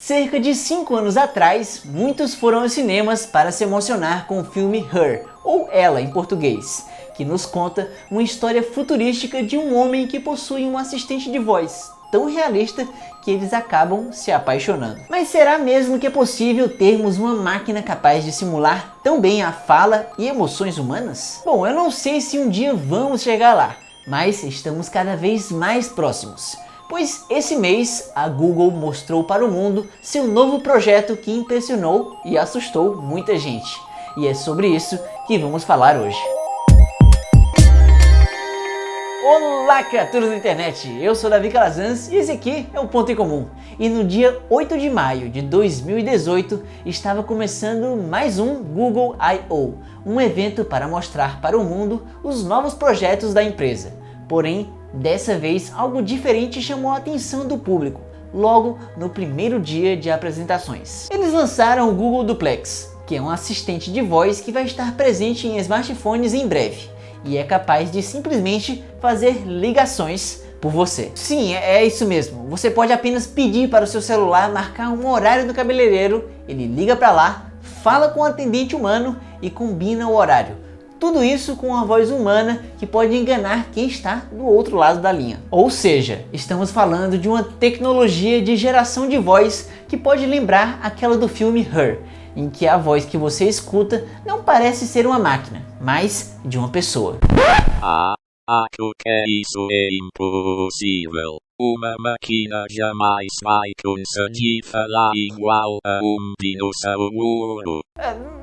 Cerca de 5 anos atrás, muitos foram aos cinemas para se emocionar com o filme Her, ou Ela em português, que nos conta uma história futurística de um homem que possui um assistente de voz tão realista que eles acabam se apaixonando. Mas será mesmo que é possível termos uma máquina capaz de simular tão bem a fala e emoções humanas? Bom, eu não sei se um dia vamos chegar lá, mas estamos cada vez mais próximos. Pois esse mês a Google mostrou para o mundo seu novo projeto que impressionou e assustou muita gente. E é sobre isso que vamos falar hoje. Olá, criaturas da internet! Eu sou Davi Calazans e esse aqui é o Ponto em Comum. E no dia 8 de maio de 2018 estava começando mais um Google I/O, um evento para mostrar para o mundo os novos projetos da empresa. Porém, dessa vez algo diferente chamou a atenção do público, logo no primeiro dia de apresentações. Eles lançaram o Google Duplex, que é um assistente de voz que vai estar presente em smartphones em breve e é capaz de simplesmente fazer ligações por você. Sim, é isso mesmo. Você pode apenas pedir para o seu celular marcar um horário no cabeleireiro, ele liga para lá, fala com o atendente humano e combina o horário. Tudo isso com uma voz humana que pode enganar quem está do outro lado da linha. Ou seja, estamos falando de uma tecnologia de geração de voz que pode lembrar aquela do filme Her, em que a voz que você escuta não parece ser uma máquina, mas de uma pessoa. Acho que isso é impossível. Uma máquina jamais vai conseguir falar igual a um dinossauro.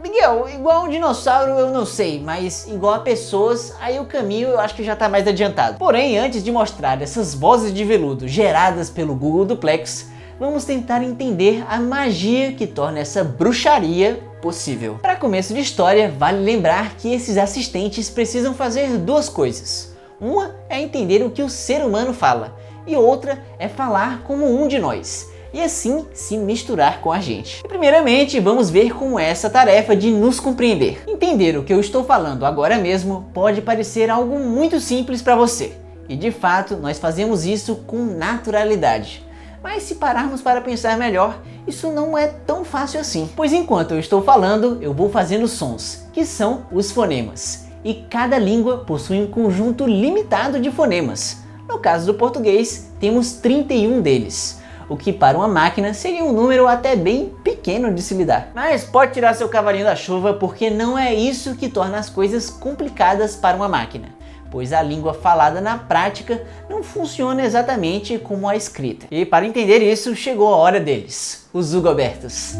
Miguel, igual a um dinossauro eu não sei, mas igual a pessoas, aí o caminho eu acho que já tá mais adiantado. Porém, antes de mostrar essas vozes de veludo geradas pelo Google Duplex, vamos tentar entender a magia que torna essa bruxaria possível. Para começo de história, vale lembrar que esses assistentes precisam fazer duas coisas. Uma é entender o que o ser humano fala, e outra é falar como um de nós, e assim se misturar com a gente. E primeiramente, vamos ver como é essa tarefa de nos compreender. Entender o que eu estou falando agora mesmo pode parecer algo muito simples para você, e de fato nós fazemos isso com naturalidade. Mas se pararmos para pensar melhor, isso não é tão fácil assim. Pois enquanto eu estou falando, eu vou fazendo sons, que são os fonemas. E cada língua possui um conjunto limitado de fonemas. No caso do português, temos 31 deles, o que para uma máquina seria um número até bem pequeno de se lidar. Mas pode tirar seu cavalinho da chuva, porque não é isso que torna as coisas complicadas para uma máquina, pois a língua falada na prática não funciona exatamente como a escrita. E para entender isso, chegou a hora deles, os Hugobertos.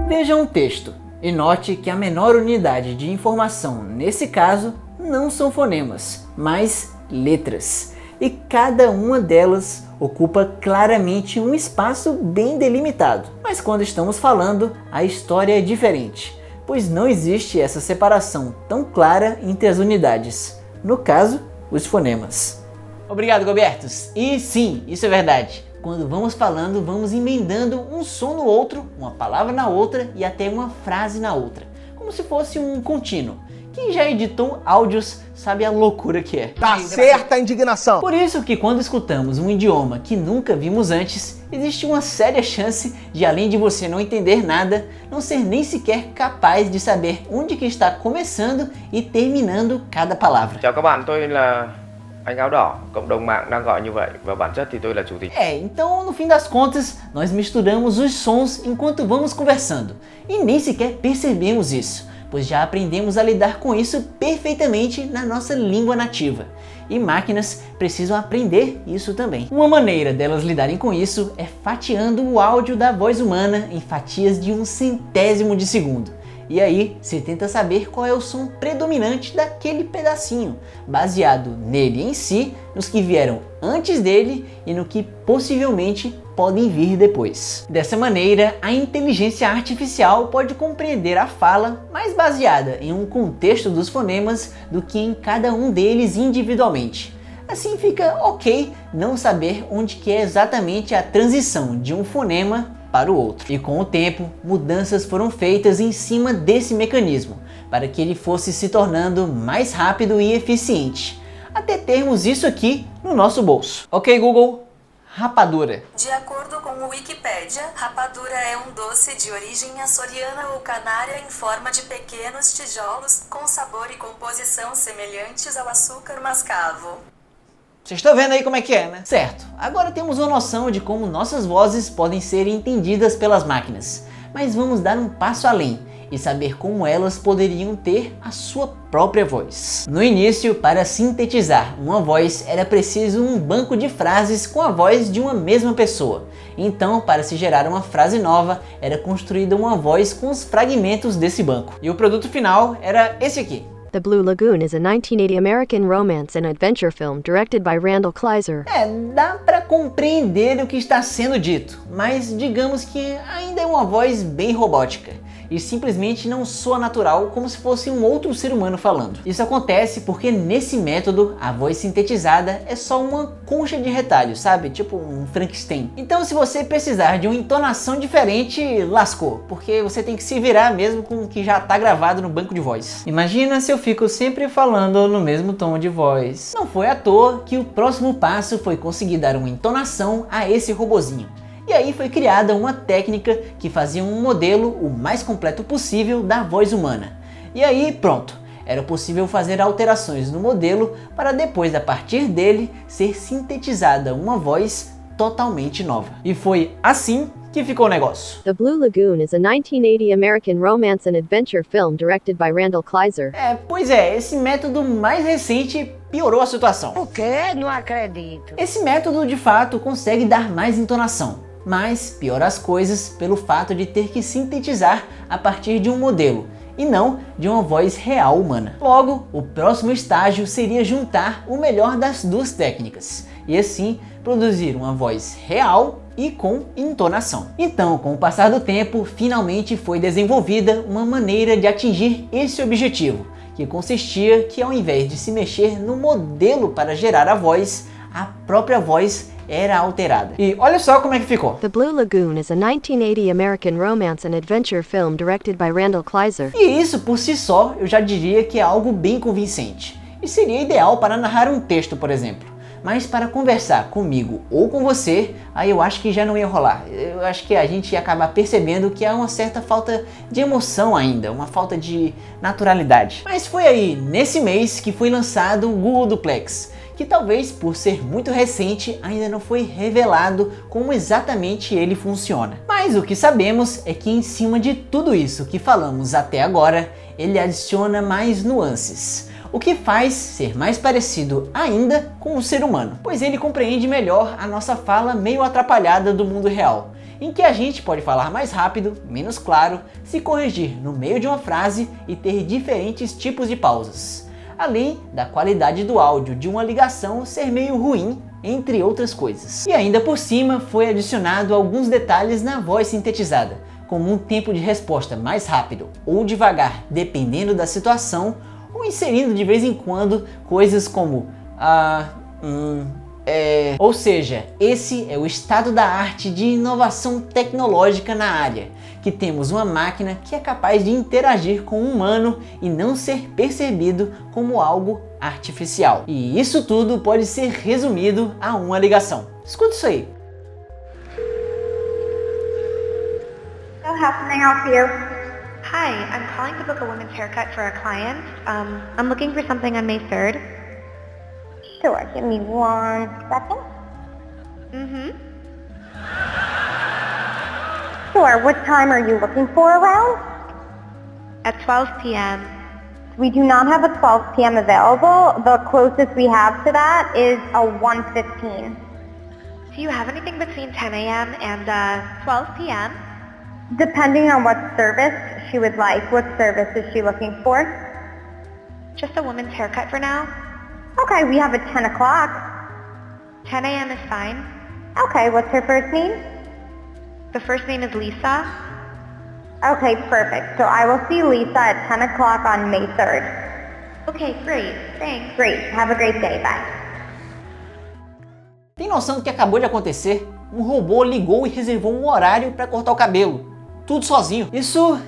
Veja um texto e note que a menor unidade de informação nesse caso não são fonemas, mas letras. E cada uma delas ocupa claramente um espaço bem delimitado. Mas quando estamos falando, a história é diferente, pois não existe essa separação tão clara entre as unidades. No caso, os fonemas. Obrigado, Gobertos. E sim, isso é verdade. Quando vamos falando, vamos emendando um som no outro, uma palavra na outra e até uma frase na outra, como se fosse um contínuo. Quem já editou áudios sabe a loucura que é. Tá certa a indignação. Por isso que quando escutamos um idioma que nunca vimos antes, existe uma séria chance de, além de você não entender nada, não ser nem sequer capaz de saber onde que está começando e terminando cada palavra. Chào các bạn, tôi là anh áo đỏ, cộng đồng mạng đang gọi như vậy và bản chất thì tôi là chủ tịch. Então no fim das contas, nós misturamos os sons enquanto vamos conversando e nem sequer percebemos isso, pois já aprendemos a lidar com isso perfeitamente na nossa língua nativa. E máquinas precisam aprender isso também. Uma maneira delas lidarem com isso é fatiando o áudio da voz humana em fatias de 1/100º de segundo. E aí, se tenta saber qual é o som predominante daquele pedacinho, baseado nele em si, nos que vieram antes dele e no que possivelmente podem vir depois. Dessa maneira, a inteligência artificial pode compreender a fala mais baseada em um contexto dos fonemas do que em cada um deles individualmente. Assim fica ok não saber onde que é exatamente a transição de um fonema para o outro. E com o tempo, mudanças foram feitas em cima desse mecanismo, para que ele fosse se tornando mais rápido e eficiente, até termos isso aqui no nosso bolso. Ok, Google, rapadura. De acordo com o Wikipedia, rapadura é um doce de origem açoriana ou canária em forma de pequenos tijolos, com sabor e composição semelhantes ao açúcar mascavo. Vocês estão vendo aí como é que é, né? Certo, agora temos uma noção de como nossas vozes podem ser entendidas pelas máquinas, mas vamos dar um passo além e saber como elas poderiam ter a sua própria voz. No início, para sintetizar uma voz, era preciso um banco de frases com a voz de uma mesma pessoa. Então, para se gerar uma frase nova, era construída uma voz com os fragmentos desse banco. E o produto final era esse aqui. The Blue Lagoon is a 1980 American romance and adventure film directed by Randall Kleiser. Dá para compreender o que está sendo dito, mas digamos que ainda é uma voz bem robótica e simplesmente não soa natural, como se fosse um outro ser humano falando. Isso acontece porque nesse método a voz sintetizada é só uma concha de retalhos, sabe? Tipo um Frankenstein. Então se você precisar de uma entonação diferente, lascou, porque você tem que se virar mesmo com o que já está gravado no banco de voz. Imagina se eu fico sempre falando no mesmo tom de voz. Não foi à toa que o próximo passo foi conseguir dar uma entonação a esse robozinho. E aí foi criada uma técnica que fazia um modelo o mais completo possível da voz humana. E aí pronto, era possível fazer alterações no modelo para depois, a partir dele, ser sintetizada uma voz totalmente nova. E foi assim que ficou o negócio. The Blue Lagoon is a 1980 American romance and adventure film directed by Randall Kleiser. Pois é, esse método mais recente piorou a situação. O quê? Não acredito. Esse método de fato consegue dar mais entonação, mas piora as coisas pelo fato de ter que sintetizar a partir de um modelo e não de uma voz real humana. Logo, o próximo estágio seria juntar o melhor das duas técnicas e assim produzir uma voz real e com entonação. Então, com o passar do tempo, finalmente foi desenvolvida uma maneira de atingir esse objetivo, que consistia que ao invés de se mexer no modelo para gerar a voz, a própria voz era alterada. E olha só como é que ficou. The Blue Lagoon is a 1980 American romance and adventure film directed by Randall Kleiser. E isso por si só eu já diria que é algo bem convincente. E seria ideal para narrar um texto, por exemplo. Mas para conversar comigo ou com você, aí eu acho que já não ia rolar. Eu acho que a gente ia acabar percebendo que há uma certa falta de emoção ainda, uma falta de naturalidade. Mas foi aí, nesse mês, que foi lançado o Google Duplex, que talvez por ser muito recente ainda não foi revelado como exatamente ele funciona. Mas o que sabemos é que em cima de tudo isso que falamos até agora, ele adiciona mais nuances, o que faz ser mais parecido ainda com o ser humano, pois ele compreende melhor a nossa fala meio atrapalhada do mundo real, em que a gente pode falar mais rápido, menos claro, se corrigir no meio de uma frase e ter diferentes tipos de pausas, além da qualidade do áudio de uma ligação ser meio ruim, entre outras coisas. E ainda por cima foi adicionado alguns detalhes na voz sintetizada, como um tempo de resposta mais rápido ou devagar, dependendo da situação, ou inserindo de vez em quando coisas como Ou seja, esse é o estado da arte de inovação tecnológica na área, que temos uma máquina que é capaz de interagir com um humano e não ser percebido como algo artificial. E isso tudo pode ser resumido a uma ligação. Escuta isso aí. So how can I help you? Hi, I'm calling to book a woman's haircut for a client. I'm looking for something on May 3rd. Sure, give me 1 second. Sure, what time are you looking for around? At 12 p.m. We do not have a 12 p.m. available. The closest we have to that is a 1:15. Do you have anything between 10 a.m. and 12 p.m.? Depending on what service she would like. What service is she looking for? Just a woman's haircut for now. Okay, we have a 10 o'clock. 10 a.m. is fine. Okay, what's her first name? The first name is Lisa. Okay, perfect. So I will see Lisa at 10 o'clock on May 3rd. Okay, great. Thanks. Great. Have a great day. Bye. Tem noção do que acabou de acontecer? Um robô ligou e reservou um horário para cortar o cabelo. Tudo sozinho. Isso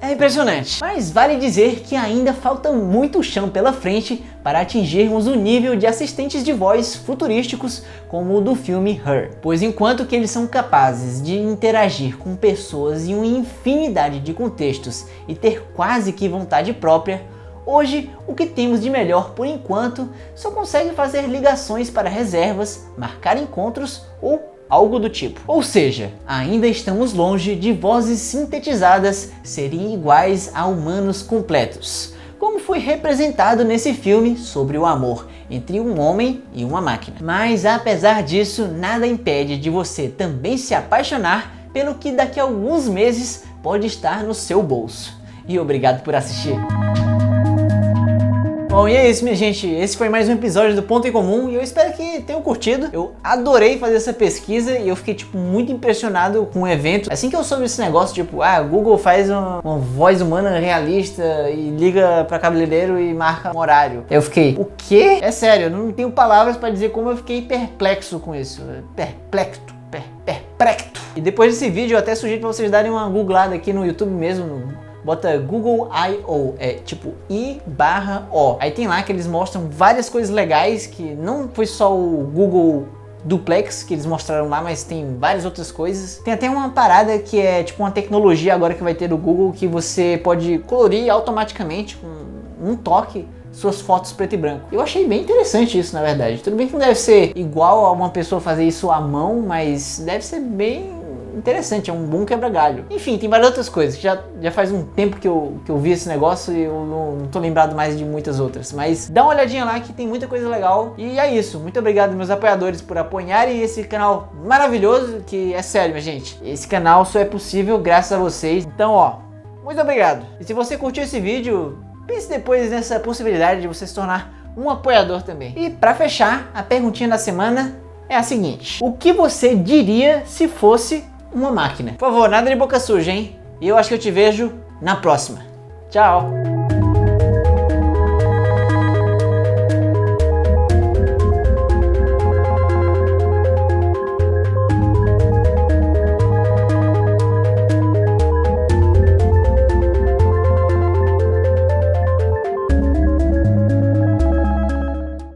É impressionante, mas vale dizer que ainda falta muito chão pela frente para atingirmos o nível de assistentes de voz futurísticos como o do filme Her. Pois enquanto que eles são capazes de interagir com pessoas em uma infinidade de contextos e ter quase que vontade própria, hoje o que temos de melhor por enquanto só consegue fazer ligações para reservas, marcar encontros ou algo do tipo. Ou seja, ainda estamos longe de vozes sintetizadas serem iguais a humanos completos, como foi representado nesse filme sobre o amor entre um homem e uma máquina. Mas apesar disso, nada impede de você também se apaixonar pelo que daqui a alguns meses pode estar no seu bolso. E obrigado por assistir. Bom, e é isso, minha gente, esse foi mais um episódio do Ponto em Comum e eu espero que tenham curtido. Eu adorei fazer essa pesquisa e eu fiquei, tipo, muito impressionado com o evento. Assim que eu soube esse negócio, tipo, Google faz uma voz humana realista e liga pra cabeleireiro e marca um horário. Eu fiquei, o quê? É sério, eu não tenho palavras pra dizer como eu fiquei perplexo com isso. Perplexo. E depois desse vídeo eu até sugiro pra vocês darem uma googlada aqui no YouTube mesmo, bota Google I/O, é tipo I/O. Aí tem lá que eles mostram várias coisas legais, que não foi só o Google Duplex que eles mostraram lá, mas tem várias outras coisas. Tem até uma parada que é tipo uma tecnologia agora que vai ter do Google, que você pode colorir automaticamente com um toque suas fotos preto e branco. Eu achei bem interessante isso, na verdade. Tudo bem que não deve ser igual a uma pessoa fazer isso à mão, mas deve ser bem interessante, é um bom quebra-galho. Enfim, tem várias outras coisas, que já faz um tempo que eu vi esse negócio e eu não tô lembrado mais de muitas outras, mas dá uma olhadinha lá que tem muita coisa legal. E é isso, muito obrigado meus apoiadores por apoiarem esse canal maravilhoso, que é sério, minha gente, esse canal só é possível graças a vocês. Então, ó, muito obrigado. E se você curtiu esse vídeo, pense depois nessa possibilidade de você se tornar um apoiador também. E pra fechar, a perguntinha da semana é a seguinte: o que você diria se fosse uma máquina? Por favor, nada de boca suja, hein? E eu acho que eu te vejo na próxima. Tchau!